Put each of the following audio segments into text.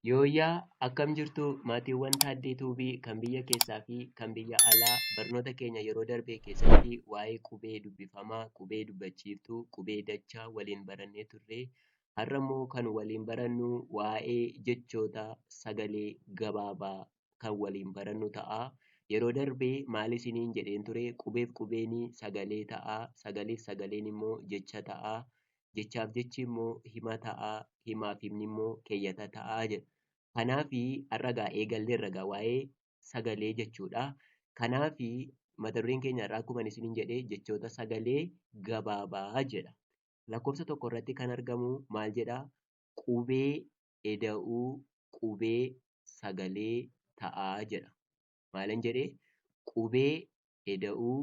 Yooyyaa akkam jirtu maatiiwwan Taaddeetuu fi kan biyya keessaa fi kan biyya alaa barnoota keenya yeroo darbee keessatti waa'ee qubee dubbifamaa, qubee dubbachiiftuu, qubee dachaa waliin barannee turre. Har'a immoo kan waliin barannu waa'ee jechoota sagalee gabaabaa kan waliin barannu ta'a. Yeroo darbee maal isiniin jedheen ture? Qubeef qubeen sagalee ta'a. Sagaleef sagaleen immoo jecha ta'a. Jechaaf jechi immoo hima ta'a. Himaaf himni immoo keeyyata ta'a jedha. Kanaafi har'a eegalleerra waa'ee sagalee jechuudha. Kanaafi mata dureen keenya har'aa akkuma isiniin jedhee jechoota sagalee gabaabaa jedha. Lakkoofsa tokko irratti kan argamu maal jedhaa? Qubee eda'uu qubee sagalee ta'aa jedha. Maalan jedhee? Qubee eda'uu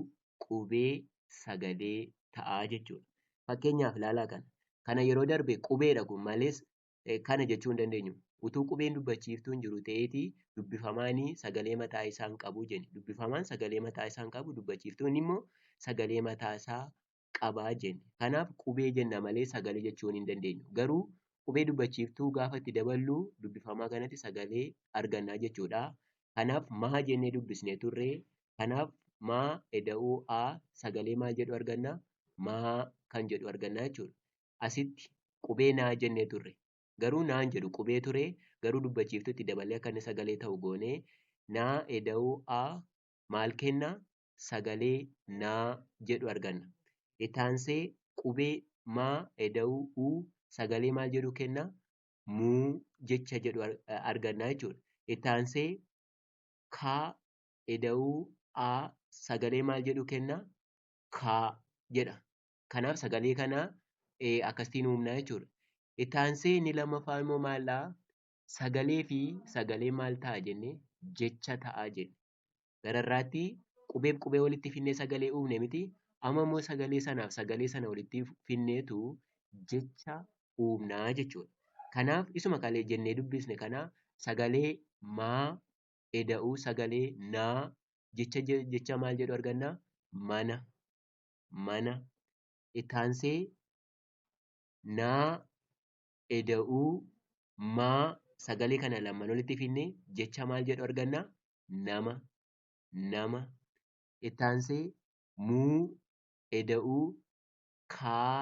qubee sagalee ta'aa jechuudha. Fakkeenyaaf ilaalaa kana. Kana yeroo darbe qubeedha kun malees kana jechuu hin dandeenyu. Utuu qubeen dubbachiiftuun jiru ta'eetii dubbifamaan sagalee mataa isaa hin qabu jenna. Dubbifamaan sagalee mataa isaa hin qabu, dubbachiiftuun immoo sagalee mataa isaa qabaa jenna. Kanaaf qubee jenna malee sagalee jechuu hin dandeenyu. Garuu qubee dubbachiiftuu gaafa itti daballu dubbifamaa kanatti sagalee arganna jechuudha. Kanaaf maa jennee dubbisnee turre. Kanaaf maa eda'uu a sagalee maal jedhu arganna? Maa kan jedhu arganna jechuudha. Asitti qubee naa jennee turre. Garuu naan jedhu qubee ture. Garuu dubbachiiftuutti dabalee akka inni sagalee ta'u goonee naa eda'uu a maal kenna? Sagalee naa jedhu arganna. Itti aansee qubee maa eda'uu u sagalee maal jedhu kenna? Muu jecha jedhu arganna jechuudha. Itti aansee kaa eda'uu a sagalee maal jedhu kenna? Kaa jedha. Kanaaf sagalee kana akkasitiin uumna jechuudha. Itti aansee inni lammaffaa immoo maallaa? Sagalee fi sagalee maal ta'a jennee? Jecha ta'aa jenna. Gararraatti qubeef qubee walitti finnee sagalee uumne miti. Amma immoo sagalee sanaaf sagalee sana walitti finneetu jecha uumnaa jechuudha. Kanaaf isuma kalee jennee dubbisne kana sagalee maa eda'uu sagalee naa jecha maal jedhu arganna? Mana. Mana. Itti aansee naa eda'uu maa sagalee kana lamaan walitti finnee jecha maal jedhu arganna? Nama. Nama. Itti aansee muu eda'uu kaa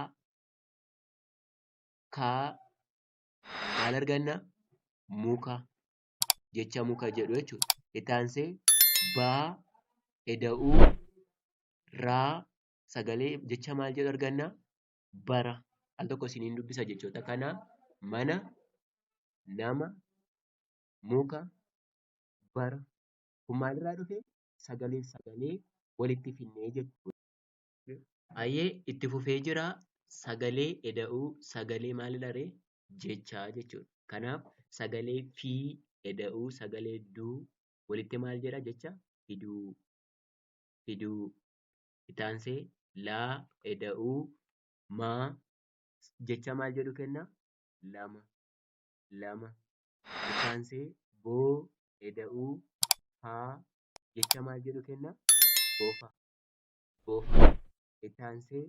maal arganna? Muka. Jecha muka jedhu jechuudha. Itti aansee baa eda'uu raa sagalee jecha maal jedhu arganna? Bara. Al tokko isiniin dubbisa jechoota kana mana, nama, muka, bara. Kun maalirraa dhufe? Sagalee walitti finnee jechuudha. Ayyee itti fufee jira. Sagalee eda'uu sagalee maalidha ree? Jechaa jechuudha. Kanaaf sagalee fi eda'uu sagalee duu walitti maal jedha jecha? Fiduu. Fiduu. Itti aansee laa eda'uu maa jecha maal jedhu kenna? Lama. Lama. Itti aansee boo eda'uu faa jecha maal jedhu kenna? Bofa. Bofa. Itti aansee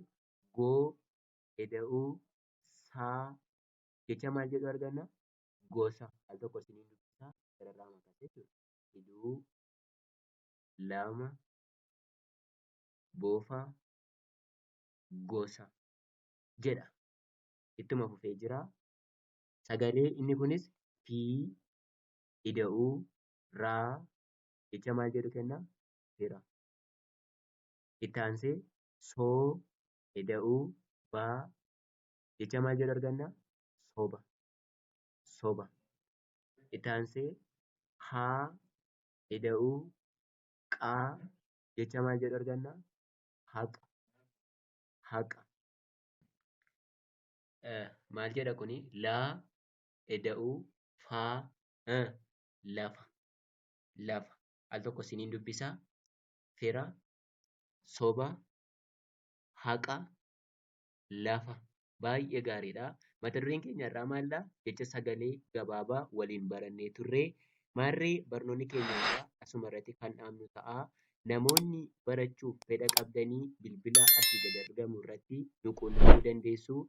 goo eda'uu saa jecha maal jedhu arganna? Gosa. Al tokko isiniin dubbisaa gararraa makatee jechuudha. Fiduu. Lama. Bofa. Gosa jedha. Ittuma fufee jira. Sagalee inni kunis fi eda'uu raa jecha maal jedhu kenna? Fira. Itti aansee soo eda'uu baa jecha maal jedhu arganna? Soba. Soba. Itti aansee haa eda'uu qaa jecha maal jedhu arganna? Haqa. Haqa. Maal jedha kuni? Laa eda'uu faa lafa. Lafa. Al tokko isiniin dubbisaa. Fira. Soba. Haqa. Lafa. Baay'ee gaariidha. Mata dureen keenya irraa maallaa? Jecha sagalee gabaabaa waliin barannee turre. Maarree barnoonni keenya irraa asuma irratti kan dhaabnu ta'a. Namoonni barachuuf fedha qabdanii bilbila asii gad argamu irratti nu quunnamuu dandeessu.